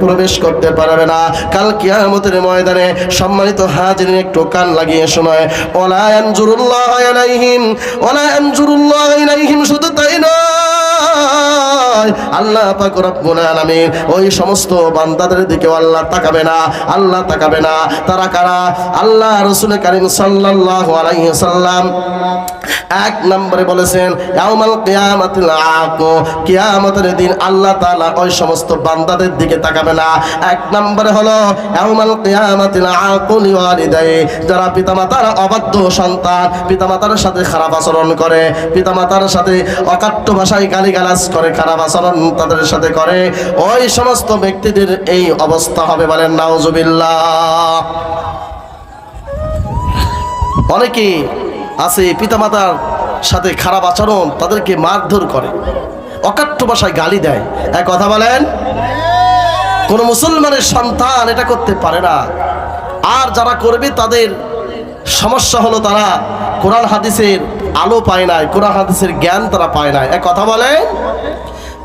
প্রবেশ করতে পারবে না। কাল কিয়ামতের ময়দানে সম্মানিত হাজিরিন একটু কান লাগিয়ে শোনায়, ওয়ালা ইয়ানজুরুল্লাহু ইলাইহিম ওয়ালা ইয়ানজুরুল্লাহু ইলাইহিম, শুধু তাই নয়, আল্লাহ পাক রব্বুল আলামিন ওই সমস্ত বান্দাদের দিকে আল্লাহ তাকাবে না, আল্লাহ তাকাবে না। তারা কারা? আল্লাহ রাসূল কারীম সাল্লাল্লাহু আলাইহি ওয়াসাল্লাম এক নম্বরে বলেছেন, ইয়াউমাল কিয়ামাতিল আকু, কিয়ামতের দিন আল্লাহ তাআলা ওই সমস্ত বান্দাদের দিকে তাকাবে না। এক নম্বরে হলো ইয়াউমাল কিয়ামাতিল আকু লিওয়ালিদাই, যারা পিতামাতার অবাধ্য সন্তান, পিতামাতার সাথে খারাপ আচরণ করে, পিতামাতার সাথে অকাট্য ভাষায় গালিগালাজ করে, খারাপ আচরণ তাদের সাথে করে, ওই সমস্ত ব্যক্তিদের এই অবস্থা হবে। বলেন নাউজুবিল্লাহ। অনেকে আছে পিতামাতার সাথে খারাপ আচরণ, তাদেরকে মারধর করে, অকাট্য ভাষায় গালি দেয়। এক কথা বলেন, কোন মুসলমানের সন্তান এটা করতে পারে না। আর যারা করবে তাদের সমস্যা হলো তারা কোরআন হাদিসের আলো পায় নাই, কোরআন হাদিসের জ্ঞান তারা পায় নাই। এক কথা বলেন,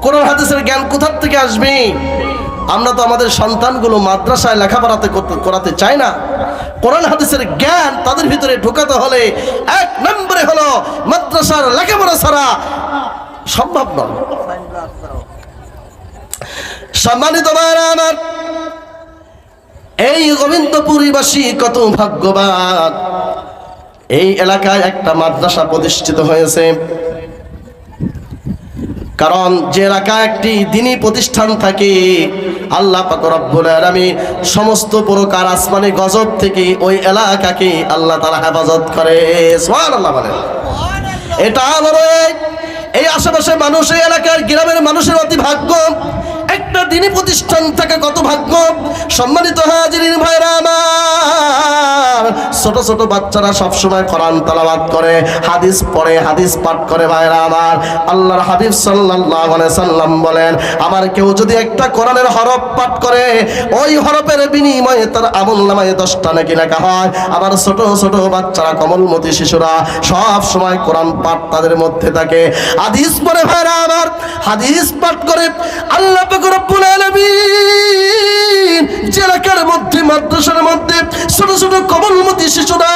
কোরআন হাদিসের জ্ঞান কোথা থেকে আসবে? আমরা তো আমাদের সন্তানগুলো মাদ্রাসায় লেখাপড়াতে করাতে চাই না। কোরআন হাদিসের জ্ঞান তাদের ভিতরে ঢোকাতে হলে এক নম্বরে হলো মাদ্রাসার লেখাপড়া ছাড়া সম্ভব নয়। সম্মানিত ভাইরা আমার, এই গোবিন্দপুরীবাসী কত ভাগ্যবান, এই এলাকায় একটা মাদ্রাসা প্রতিষ্ঠিত হয়েছে। কারণ যে এলাকায় একটি দ্বীনি প্রতিষ্ঠান থাকে, আল্লাহ পাক রব্বুল আলামিন সমস্ত প্রকার আসমানি গজব থেকে ওই এলাকাকে আল্লাহ তাআলা হেফাজত করে। সুবহানাল্লাহ বলেন। এটা বড় এই আশেপাশে মানুষ, এই এলাকার গ্রামের মানুষের অতি ভাগ্য, একটা দ্বীনি প্রতিষ্ঠান থেকে কত ভাগ্য। সম্মানিত হাজিরিন ভাইরা আমার, ছোট ছোট বাচ্চারা সবসময় কোরআন তেলাওয়াত করে, হাদিস পড়ে, হাদিস পাঠ করে। ভাইরা আমার, আল্লাহর হাবিব সাল্লাল্লাহু আলাইহি সাল্লাম বলেন, আমার কেউ যদি একটা কোরআনের হরফ পাঠ করে, ওই হরফের বিনিময়ে তার আমলনামায় 10টা নেকি লেখা হয়। আবার ছোট ছোট বাচ্চারা, কোমলমতি শিশুরা সব সময় কোরআন পাঠ তাদের মধ্যে থাকে, হাদিস পড়ে। ভাইরা আমার, হাদিস পাঠ করে। আল্লাহ পাক রব্বুল আলামিন যে এলাকার মধ্যে, মাদ্রাসার মধ্যে ছোট ছোট কোমলমতি শিশুরা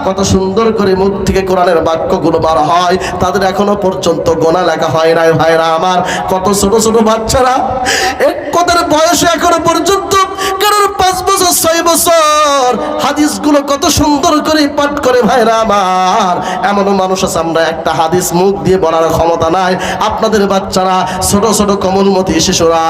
কত সুন্দর করে মুখ থেকে কোরআনের বাক্যগুলো বার হয়, তাদের এখনো পর্যন্ত গোনা লেখা হয় নাই। ভাইরা আমার, কত ছোট ছোট বাচ্চারা এক কথার বয়সে এখনো পর্যন্ত কারোর 5 বছর 6 বছর হাদিসগুলো কত সুন্দর করে পাঠ করে। ভাইরা আমার, এমনও মানুষ আছে আমরা একটা হাদিস মুখ দিয়ে বলার ক্ষমতা নাই, আপনাদের বাচ্চারা ছোট ছোট কোমলমতি শিশুরা